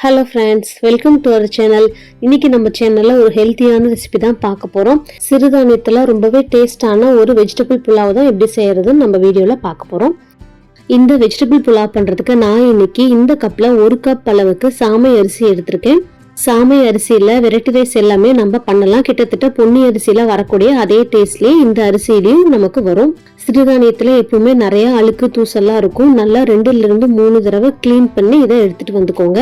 Hello friends, welcome to our channel. இன்னைக்கு நம்ம சேனலில் ஒரு ஹெல்த்தியான ரெசிபி தான் பார்க்க போகிறோம். சிறுதானியத்தில் ரொம்பவே டேஸ்டான ஒரு வெஜிடபிள் புலாவ் தான் எப்படி செய்கிறதுன்னு நம்ம வீடியோவில் பார்க்க போகிறோம். இந்த வெஜிடபிள் புலாவ் பண்ணுறதுக்கு நான் இன்னைக்கு இந்த கப்பில் 1 கப் அளவுக்கு சாமை அரிசி எடுத்திருக்கேன். சாமை அரிசியில் வெரைட்டி ரைஸ் எல்லாமே நம்ம பண்ணலாம். கிட்டத்தட்ட பொன்னி அரிசியில் வரக்கூடிய அதே டேஸ்ட்லேயே இந்த அரிசியிலையும் நமக்கு வரும். சிறுதானியத்தில் எப்பவுமே நிறைய அழுக்கு தூசெல்லாம் இருக்கும். நல்லா 2லிருந்து 3 தடவை க்ளீன் பண்ணி இதை எடுத்துகிட்டு வந்துக்கோங்க.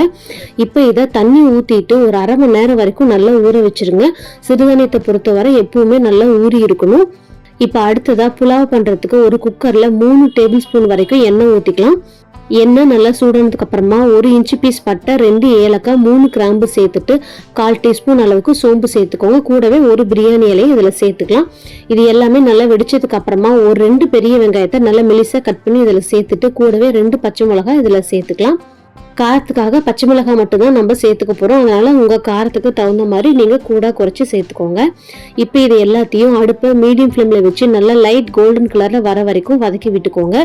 இப்போ இதை தண்ணி ஊற்றிட்டு ஒரு அரை மணி நேரம் வரைக்கும் நல்லா ஊற வச்சுருங்க. சிறுதானியத்தை பொறுத்தவரை எப்பவுமே நல்லா ஊறி இருக்கணும். இப்போ அடுத்ததாக புலாவ் பண்ணுறதுக்கு ஒரு குக்கரில் 3 டேபிள் ஸ்பூன் வரைக்கும் எண்ணெய் ஊற்றிக்கலாம். எண்ணெய் நல்லா சூடானதுக்கு அப்புறமா 1 இன்ச்சு பீஸ் பட்டை, 2 ஏலக்காய், 3 கிராம்பு சேர்த்துட்டு 1/4 டீஸ்பூன் அளவுக்கு சோம்பு சேர்த்துக்கோங்க. கூடவே ஒரு பிரியாணி இலையை இதில் சேர்த்துக்கலாம். இது எல்லாமே நல்லா வெடிச்சதுக்கு அப்புறமா ஒரு 2 பெரிய வெங்காயத்தை நல்லா மெலிசாக கட் பண்ணி இதில் சேர்த்துட்டு கூடவே 2 பச்சை மிளகாய் இதில் சேர்த்துக்கலாம். காரத்துக்காக பச்சை மிளகாய் மட்டும்தான் நம்ம சேர்த்துக்க போகிறோம். அதனால உங்கள் காரத்துக்கு தகுந்த மாதிரி நீங்கள் கூட குறைச்சி சேர்த்துக்கோங்க. இப்போ இது எல்லாத்தையும் அடுப்பை மீடியம் ஃப்ளேமில் வச்சு நல்லா லைட் கோல்டன் கலரில் வர வரைக்கும் வதக்கி விட்டுக்கோங்க.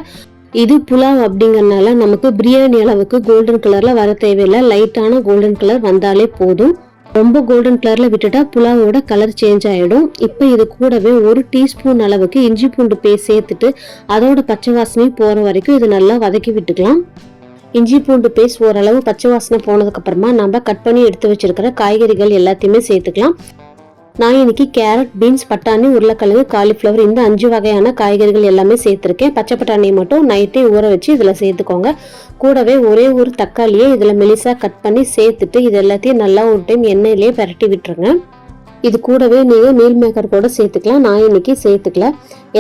இது புலாவ் அப்படிங்கறனால நமக்கு பிரியாணி அளவுக்கு கோல்டன் கலர்ல வர தேவையில்லை. லைட்டான கோல்டன் கலர் வந்தாலே போதும். ரொம்ப கோல்டன் கலர்ல விட்டுட்டா புலாவோட கலர் சேஞ்ச் ஆயிடும். இப்போ இது கூடவே 1 டீஸ்பூன் அளவுக்கு இஞ்சி பூண்டு பேஸ்ட் சேர்த்துட்டு அதோட பச்சை வாசனை போற வரைக்கும் இது நல்லா வதக்கி விட்டுக்கலாம். இஞ்சி பூண்டு பேஸ்ட் ஓரளவு பச்சை வாசனை போனதுக்கு அப்புறமா நம்ம கட் பண்ணி எடுத்து வச்சிருக்கிற காய்கறிகள் எல்லாத்தையுமே சேர்த்துக்கலாம். நான் இன்னைக்கு கேரட், பீன்ஸ், பட்டாணி, உருளைக்கிழங்கு, காலிஃப்ளவர் இந்த 5 வகையான காய்கறிகள் எல்லாமே சேர்த்துருக்கேன். பச்சை பட்டாணியை மட்டும் நைட்டே ஊற வச்சு இதில் சேர்த்துக்கோங்க. கூடவே ஒரே ஒரு தக்காளியை இதில் மெலிசாக கட் பண்ணி சேர்த்துட்டு இது எல்லாத்தையும் நல்லா ஒரு டைம் எண்ணெயிலே பரட்டி விட்டுருங்க. இது கூடவே நீங்கள் மீல் மேக்கர் கூட சேர்த்துக்கலாம். நான் இன்னைக்கு சேர்த்துக்கல.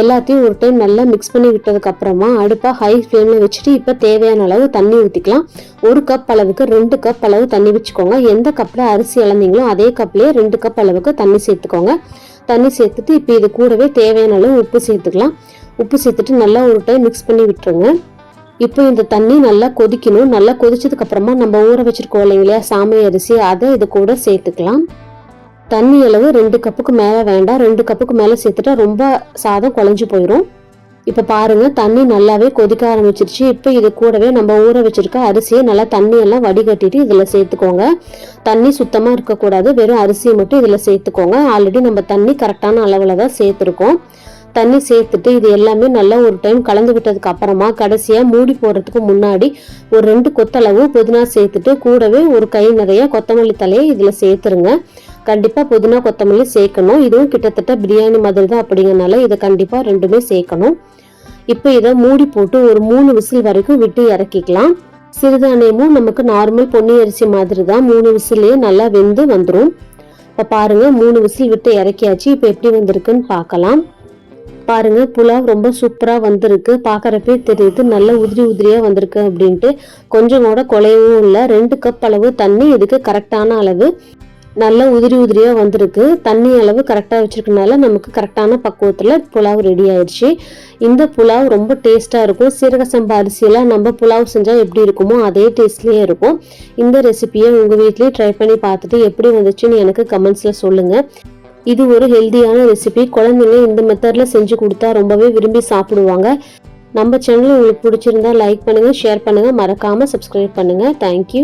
எல்லாத்தையும் ஒரு டைம் நல்லா மிக்ஸ் பண்ணி விட்டதுக்கு அப்புறமா அடுப்பை ஹை ஃப்ளேமில் வச்சுட்டு இப்போ தேவையான அளவு தண்ணி ஊற்றிக்கலாம். 1 கப் அளவுக்கு 2 கப் அளவு தண்ணி வச்சுக்கோங்க. எந்த கப்பில் அரிசி இழந்தீங்களோ அதே கப்லேயே 2 கப் அளவுக்கு தண்ணி சேர்த்துக்கோங்க. தண்ணி சேர்த்துட்டு இப்போ இது கூடவே தேவையான அளவு உப்பு சேர்த்துக்கலாம். உப்பு சேர்த்துட்டு நல்லா ஒரு டைம் மிக்ஸ் பண்ணி விட்டுருங்க. இப்போ இந்த தண்ணி நல்லா கொதிக்கணும். நல்லா கொதிச்சதுக்கு அப்புறமா நம்ம ஊற வச்சிருக்கோம் இல்லைங்களா சாமை அரிசி, அதை இது கூட சேர்த்துக்கலாம். தண்ணி அளவு 2 கப்புக்கு மேலே வேண்டாம். 2 கப்புக்கு மேலே சேர்த்துட்டா ரொம்ப சாதம் குழஞ்சு போயிடும். இப்போ பாருங்க தண்ணி நல்லாவே கொதிக்க ஆரம்பிச்சிருச்சு. இப்போ இது கூடவே நம்ம ஊற வச்சிருக்க அரிசியை நல்லா தண்ணியெல்லாம் வடிகட்டிட்டு இதில் சேர்த்துக்கோங்க. தண்ணி சுத்தமாக இருக்கக்கூடாது. வெறும் அரிசியை மட்டும் இதில் சேர்த்துக்கோங்க. ஆல்ரெடி நம்ம தண்ணி கரெக்டான அளவில் தான் சேர்த்துருக்கோம். தண்ணி சேர்த்துட்டு இது எல்லாமே நல்லா ஒரு டைம் கலந்து விட்டதுக்கு அப்புறமா கடைசியாக மூடி போடுறதுக்கு முன்னாடி ஒரு 2 கொத்தளவு புதினா சேர்த்துட்டு கூடவே ஒரு கை நிறைய கொத்தமல்லி தலையை இதில் சேர்த்துருங்க. கண்டிப்பாக புதினா கொத்தமல்லி சேர்க்கணும். இதுவும் கிட்டத்தட்ட பிரியாணி மாதிரி தான் அப்படிங்கறனால இதை கண்டிப்பாக 2மே சேர்க்கணும். இப்போ இதை மூடி போட்டு ஒரு 3 விசில் வரைக்கும் விட்டு இறக்கிக்கலாம். சிறுதானியமும் நமக்கு நார்மல் பொன்னி அரிசி மாதிரி தான் 3 விசிலே நல்லா வெந்து வந்துடும். இப்போ பாருங்க 3 விசில் விட்டு இறக்கியாச்சு. இப்போ எப்படி வந்திருக்குன்னு பார்க்கலாம். பாருங்க புலாவ் ரொம்ப சூப்பரா வந்திருக்கு. பார்க்கறப்பே தெரியுது நல்ல உதிரி உதிரியா வந்திருக்கு அப்படின்ட்டு. கொஞ்சம் கூட குலையவும் இல்லை. 2 கப் அளவு தண்ணி இதுக்கு கரெக்டான அளவு. நல்ல உதிரி உதிரியா வந்திருக்கு. தண்ணி அளவு கரெக்டாக வச்சிருக்கனால நமக்கு கரெக்டான பக்குவத்தில் புலாவ் ரெடி ஆயிடுச்சு. இந்த புலாவ் ரொம்ப டேஸ்ட்டாக இருக்கும். சீரக சம்பா அரிசியெல்லாம் நம்ம புலாவ் செஞ்சால் எப்படி இருக்குமோ அதே டேஸ்ட்லேயே இருக்கும். இந்த ரெசிபியை உங்கள் வீட்லேயே ட்ரை பண்ணி பார்த்துட்டு எப்படி வந்துச்சுன்னு எனக்கு கமெண்ட்ஸில் சொல்லுங்கள். இது ஒரு ஹெல்தியான ரெசிபி. குழந்தைங்க இந்த மெத்தடில் செஞ்சு கொடுத்தா ரொம்பவே விரும்பி சாப்பிடுவாங்க. நம்ம சேனல் உங்களுக்கு பிடிச்சிருந்தா லைக் பண்ணுங்கள், ஷேர் பண்ணுங்கள், மறக்காமல் சப்ஸ்கிரைப் பண்ணுங்கள். தேங்க்யூ.